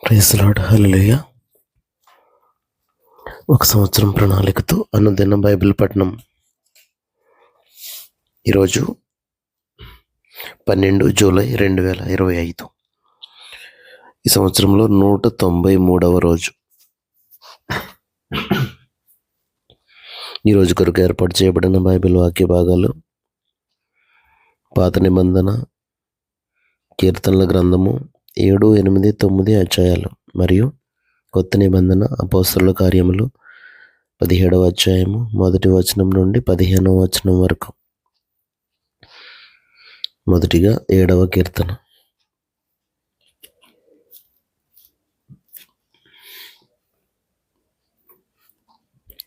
Praise lord, హల్లెలూయా. ఒక సంవత్సరం ప్రణాళికతో అనుదిన బైబిల్ పఠనం. ఈరోజు 12 జూలై 2025. ఈ సంవత్సరంలో 193వ రోజు. ఈరోజు కొరకు ఏర్పాటు చేయబడిన బైబిల్ వాక్య భాగాలు పాత నిబంధన కీర్తనల గ్రంథము 7, 8, 9 అధ్యాయాలు మరియు కొత్త నిబంధన అపోస్తలుల కార్యములు 17వ అధ్యాయము 1వ వచనం నుండి 15వ వచనం వరకు. మొదటిగా 7వ కీర్తన.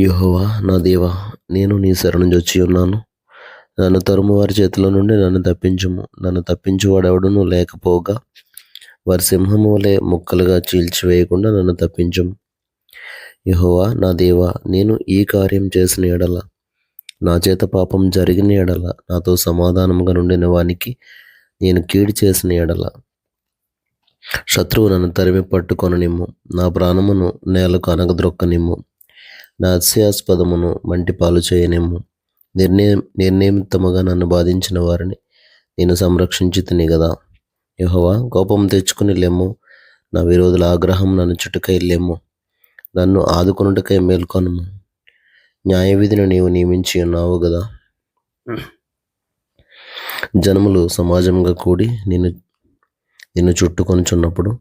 యెహోవా నా దేవా, నేను నీ శరణు జొచ్చి ఉన్నాను. నన్ను తరుము వారి చేతిలో నుండి నన్ను తప్పించుము. నన్ను తప్పించువాడెవడునూ లేకపోగా వారి సింహము వలె ముక్కలుగా చీల్చివేయకుండా నన్ను తప్పించుము. యెహోవా నా దేవా, నేను ఈ కార్యం చేసిన ఎడల, నా చేత పాపం జరిగిన ఎడల, నాతో సమాధానముగా నుండిన వానికి నేను కీడు చేసిన ఎడల, శత్రువు నన్ను తరిమి పట్టుకొననిమ్ము. నా ప్రాణమును నేలకు అనగద్రొక్కనిమ్ము. నా అస్యాస్పదమును మంటిపాలు చేయనిమ్ము. నిర్నిమిత్తముగా నన్ను బాధించిన వారిని నేను సంరక్షించితిని గదా. యెహోవా, కోపం తెచ్చుకుని లెమ్ము. నా విరోధుల ఆగ్రహం నన్ను చుట్టుకై లెమ్ము. నన్ను ఆదుకొనుటకై మేల్కొనుము. న్యాయ విధిని నీవు నియమించి ఉన్నావు గదా. జనములు సమాజంగా కూడి నిన్ను చుట్టుకొనుచున్నప్పుడు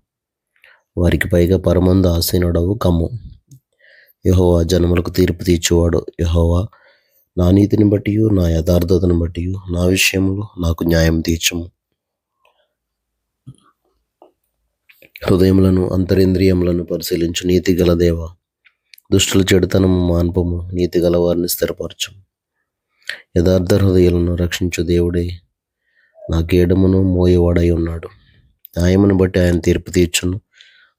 వారికి పైగా పరమందు ఆసీనుడవు కమ్ము. యెహోవా జనములకు తీర్పు తీర్చువాడు. యెహోవా, నా నీతిని బట్టి నా యథార్థతను బట్టి నా విషయంలో నాకు న్యాయం తీర్చుము. హృదయములను అంతరింద్రియములను పరిశీలించు నీతి గల దేవా. దుష్టుల చెడుతనము మాన్పము. నీతి గల వారిని స్థిరపరచము. యథార్థ హృదయాలను రక్షించు దేవుడే నా కేడమును మోయవాడై ఉన్నాడు. న్యాయమును బట్టి ఆయన తీర్పు తీర్చును.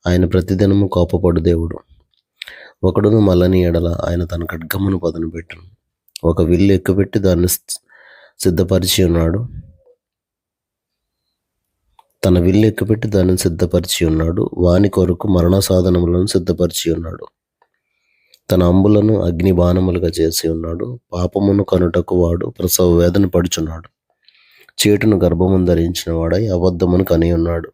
ఆయన ప్రతిదినము కోపపడు దేవుడు. ఒకడును మల్లని ఎడల ఆయన తన ఖడ్గమును పదును పెట్టును. ఒక విల్లు ఎక్కుపెట్టి దాన్ని సిద్ధపరిచి ఉన్నాడు. తన విల్లు ఎక్కుపెట్టి దాన్ని సిద్ధపరిచి ఉన్నాడు. వాని కొరకు మరణ సాధనములను సిద్ధపరిచి ఉన్నాడు. తన అంబులను అగ్ని బాణములుగా చేసి ఉన్నాడు. పాపమును కనుటకు వాడు ప్రసవ వేదన పడుచున్నాడు. చేటును గర్భమును ధరించిన వాడై అబద్ధమును కని ఉన్నాడు.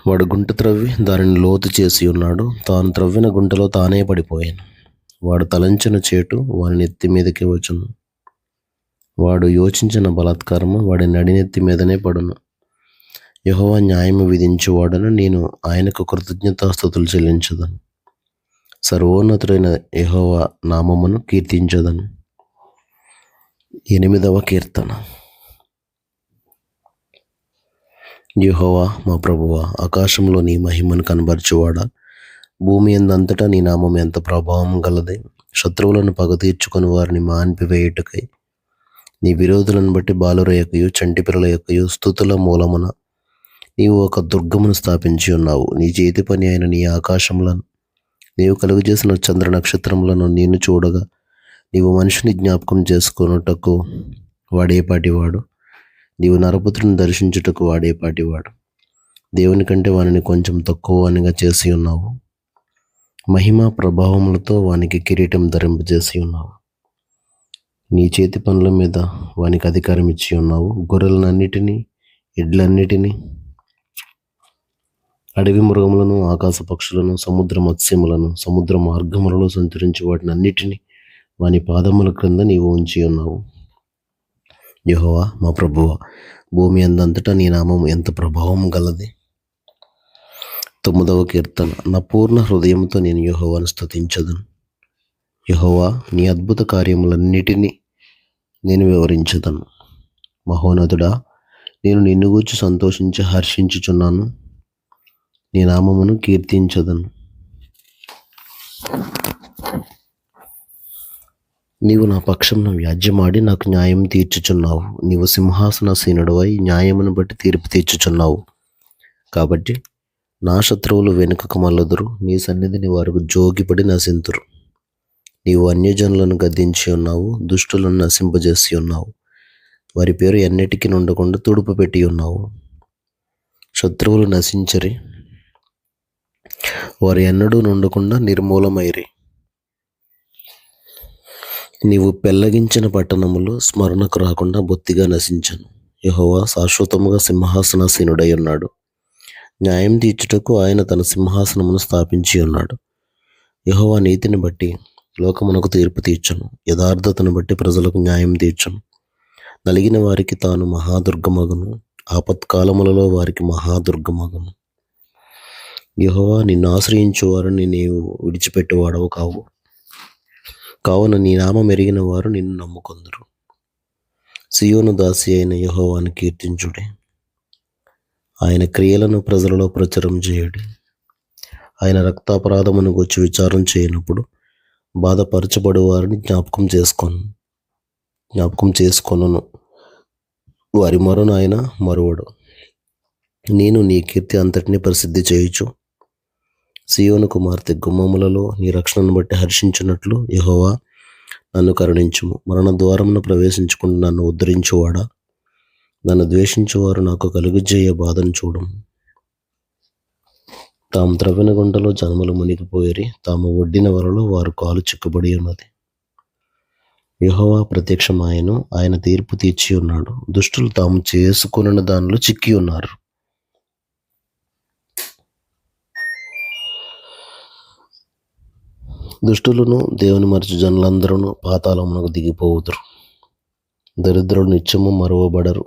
వాడు గుంట త్రవ్వి దానిని లోతు చేసి ఉన్నాడు. తాను త్రవ్విన గుంటలో తానే పడిపోయాను. వాడు తలంచిన చేటు వాని నెత్తి మీదకి వచ్చును. వాడు యోచించిన బలాత్కారము వాడి నడినెత్తి మీదనే పడును. యెహోవా న్యాయము విధించువాడను. నేను ఆయనకు కృతజ్ఞతాస్తుతులు చెల్లించదను. సర్వోన్నతుడైన యెహోవా నామమును కీర్తించదను. 8వ కీర్తన. యెహోవా మా ప్రభువా, ఆకాశంలో నీ మహిమను కనబరచువాడా, భూమి ఎందంతటా నీ నామం ఎంత ప్రభావం గలదే. శత్రువులను పగ తీర్చుకొని వారిని మాన్పివేయుటకై నీ విరోధులను బట్టి బాలుర యొక్కయు చంటి పిల్లల యొక్కయు స్తుతుల మూలమున నీవు ఒక దుర్గమును స్థాపించి ఉన్నావు. నీ చేతి పని అయిన నీ ఆకాశములను నీవు కలుగు చేసిన చంద్ర నక్షత్రములను నేను చూడగా, నీవు మనిషిని జ్ఞాపకం చేసుకొనుటకు వాడేపాటివాడు, నీవు నరపుత్రుని దర్శించుటకు వాడేపాటివాడు. దేవుని కంటే వానిని కొంచెం తక్కువ వానిగా చేసి ఉన్నావు. మహిమ ప్రభావములతో వానికి కిరీటం ధరింపజేసి ఉన్నావు. నీ చేతి పనుల మీద వానికి అధికారం ఇచ్చి ఉన్నావు. గొర్రెలనన్నిటినీ, ఎడ్లన్నిటినీ, అడవి మృగములను, ఆకాశ పక్షులను, సముద్ర మత్స్యములను, సముద్ర మార్గములలో సంచరించి వాటిని అన్నిటినీ వాని పాదముల క్రింద నీవు ఉంచి ఉన్నావు. యెహోవా మా ప్రభువా, భూమి అందంతటా నీ నామం ఎంత ప్రభావం గలది. 9వ కీర్తన. నా పూర్ణ హృదయంతో నేను యెహోవాను స్తుతించదను. యెహోవా, నీ అద్భుత కార్యములన్నిటినీ నేను వివరించదను. మహోన్నతుడా, నేను నిన్ను గూర్చి సంతోషించి హర్షించుచున్నాను. నీ నామమును కీర్తించదను. నీవు నా పక్షమున వ్యాజ్యమాడి నాకు న్యాయం తీర్చుచున్నావు. నీవు సింహాసనాసీనుడవై న్యాయమును బట్టి తీర్పు తీర్చుచున్నావు. కాబట్టి నా శత్రువులు వెనుకకు మల్లదురు. నీ సన్నిధిని వారికి జోగిపడి నశింతురు. నీవు అన్యజనులను గద్దించి ఉన్నావు. దుష్టులను నశింపజేసి ఉన్నావు. వారి పేరు ఎన్నటికి నుండకుండా తుడుపు పెట్టి ఉన్నావు. శత్రువులు నశించరి, వారు ఎన్నడూ నుండకుండా నిర్మూలమైరి. నీవు పెళ్లగించిన పట్టణములు స్మరణకు రాకుండా బొత్తిగా నశించను. యెహోవా శాశ్వతముగా సింహాసనాసీనుడై ఉన్నాడు. న్యాయం తీర్చుటకు ఆయన తన సింహాసనమును స్థాపించి ఉన్నాడు. యెహోవా నీతిని బట్టి లోకమునకు తీర్పు తీర్చును, యథార్థతను బట్టి ప్రజలకు న్యాయం తీర్చును. నలిగిన వారికి తాను మహాదుర్గమగును, ఆపత్కాలములలో వారికి మహాదుర్గమగును. యెహోవా, నిన్ను ఆశ్రయించు వారిని నీవు విడిచిపెట్టువాడవు కావు. కావున నీ నామం ఎరిగిన వారు నిన్ను నమ్ముకొందురు. సియోను దాసి అయిన యెహోవాను కీర్తించుడి. ఆయన క్రియలను ప్రజలలో ప్రచురం చేయుడి. ఆయన రక్తాపరాధమును గూర్చి విచారం చేయనప్పుడు బాధపరచబడు వారిని జ్ఞాపకం చేసుకొనును. వారి మొరను ఆయన మరువడు. నేను నీ కీర్తి అంతటిని ప్రసిద్ధి చేయుచు సియోను కుమార్తె గుమ్మములలో నీ రక్షణను బట్టి హర్షించున్నట్లు, యెహోవా నన్ను కరుణించుము. మరణ ద్వారమును ప్రవేశించుకుని నన్ను ఉద్ధరించువాడా, నన్ను ద్వేషించువారు నాకు కలుగజేయ బాధను చూడము. తాము త్రవ్విన గుంటలో జనములు మునిగిపోయిరి, తాము ఒడ్డిన వలలో వారు కాలు చిక్కుబడి ఉన్నది. యెహోవా ప్రత్యక్షమాయెను, ఆయన తీర్పు తీర్చి ఉన్నాడు. దుష్టులు తాము చేసుకొనిన దానిలో చిక్కి ఉన్నారు. దుష్టులను దేవుని మరచు జనులందరూ పాతాళమునకు దిగిపోవుదురు. దరిద్రులు నిత్యము మరువబడరు.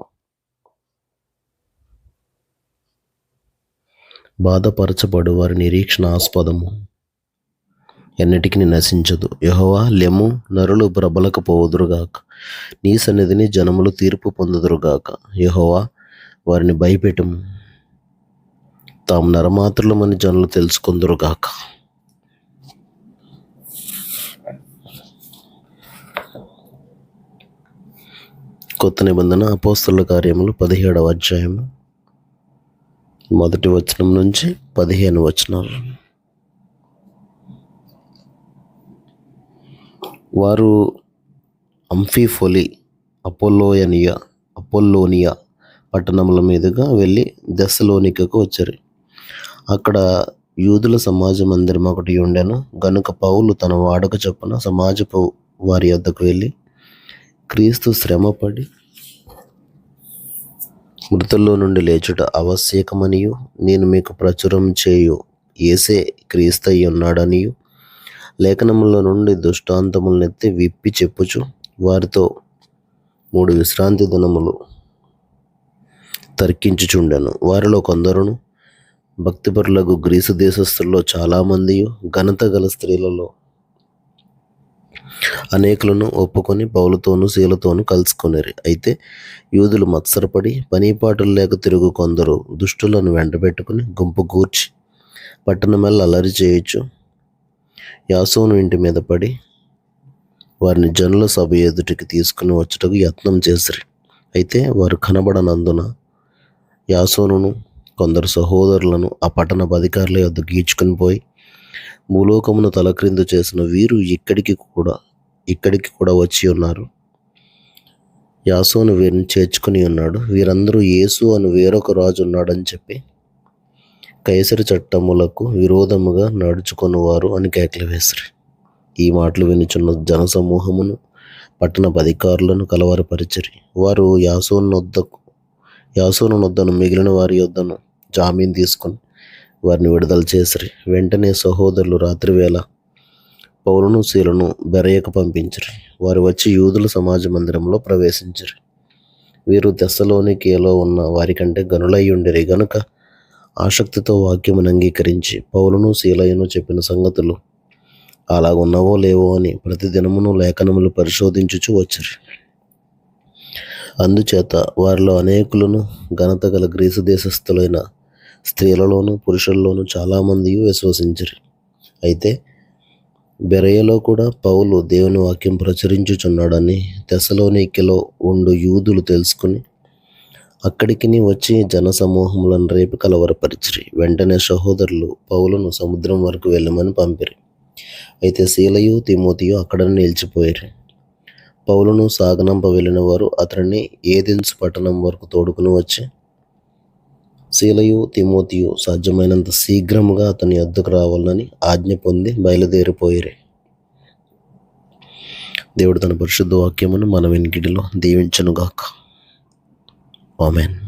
బాధపరచబడు వారి నిరీక్షణ ఆస్పదము ఎన్నటికి నశించదు. యెహోవా లెమ్ము, నరులు ప్రబలకపోవుదురుగాక. నీ సన్నిధిని జనములు తీర్పు పొందుదురుగాక. యెహోవా వారిని భయపెట్టుము, తాము నరమాత్రులమని జనులు తెలుసుకొందురుగాక. కొత్త నిబంధన అపోస్తలుల కార్యములు 17వ అధ్యాయము 1 వచనం నుంచి 15 వచనాలు. వారు అంఫిఫొలి, అపోల్లోనియా పట్టణముల మీదుగా వెళ్ళి థెస్సలోనికకు వచ్చారు. అక్కడ యూదుల సమాజ మందిరం ఒకటి ఉండెను. గనుక పౌలు తన వాడుక చొప్పున సమాజపు వారి వద్దకు వెళ్ళి, క్రీస్తు శ్రమపడి మృతుల్లో నుండి లేచుట ఆవశ్యకమనియు, నేను మీకు ప్రచురం చేయు యేసే క్రీస్తయి ఉన్నాడనియు లేఖనముల నుండి దృష్టాంతములనెత్తి విప్పి చెప్పుచు వారితో 3 విశ్రాంతి దినములు తర్కించుచుండెను. వారిలో కొందరును భక్తిపరులకు గ్రీసు దేశస్థుల్లో చాలామందియు ఘనత గల స్త్రీలలో అనేకులను ఒప్పుకొని పౌలుతోనూ శీలతోనూ కలుసుకొనిరి. అయితే యూదులు మత్సరపడి పనిపాటులు లేక తిరుగు కొందరు దుష్టులను వెంటబెట్టుకుని గుంపు గూర్చి పట్టణమెల్ల అల్లరి చేయొచ్చు యాసోను ఇంటి మీద పడి వారిని జనుల సభ ఎదుటికి తీసుకుని వచ్చుటకు యత్నం చేసిరి. అయితే వారు కనబడనందున యాసోనును కొందరు సహోదరులను ఆ పట్టణపు అధికారుల యొద్ద గీచుకుని పోయి, భూలోకమును తలక్రిందు చేసిన వీరు ఇక్కడికి కూడా వచ్చి ఉన్నారు. యాసోను వీరిని చేర్చుకుని ఉన్నాడు. వీరందరూ యేసు అని వేరొక రాజు ఉన్నాడని చెప్పి కైసరి చట్టములకు విరోధముగా నడుచుకొనువారు అని కేకలు వేసిరి. ఈ మాటలు వినుచున్న జనసమూహమును పట్టణపు అధికారులను కలవరపరిచిరి. వారు యాసోను వద్దను మిగిలిన వారి యొద్దను జామీన్ తీసుకుని వారిని విడుదల చేసిరి. వెంటనే సహోదరులు రాత్రివేళ పౌలును శీలను బెరయకు పంపించిరి. వారు వచ్చి యూదుల సమాజ మందిరంలో ప్రవేశించిరి. వీరు థెస్సలోనికయలో ఉన్న వారికంటే గనులై ఉండిరి గనుక ఆసక్తితో వాక్యమును అంగీకరించి పౌలును శీలయును చెప్పిన సంగతులు అలాగున్నవో లేవో అని ప్రతిదినమును లేఖనములు పరిశోధించుచు వచ్చిరి. అందుచేత వారిలో అనేకులను ఘనత గల గ్రీసు దేశస్థులైన స్త్రీలలోను పురుషుల్లోనూ చాలామంది విశ్వసించిరి. అయితే బెరయలో కూడా పౌలు దేవుని వాక్యం ప్రచురించుచున్నాడని థెస్సలోనికలో ఉండు యూదులు తెలుసుకుని అక్కడికి వచ్చి జనసమూహములను రేపు కలవరపరిచిరి. వెంటనే సహోదరులు పౌలును సముద్రం వరకు వెళ్ళమని పంపిరి. అయితే శీలయు తిమోతియు అక్కడనే నిలిచిపోయారు. పౌలును సాగనంప వెళ్ళిన వారు అతనిని ఏథెన్సు పట్టణం వరకు తోడుకుని వచ్చి శీలయు తిమోతియు సాధ్యమైనంత శీఘ్రముగా అతని వద్దకు రావాలని ఆజ్ఞ పొంది బయలుదేరిపోయిరి. దేవుడు తన పరిశుద్ధ వాక్యమును మన వెనుకిడిలో దీవించునుగాక. ఆమేన్.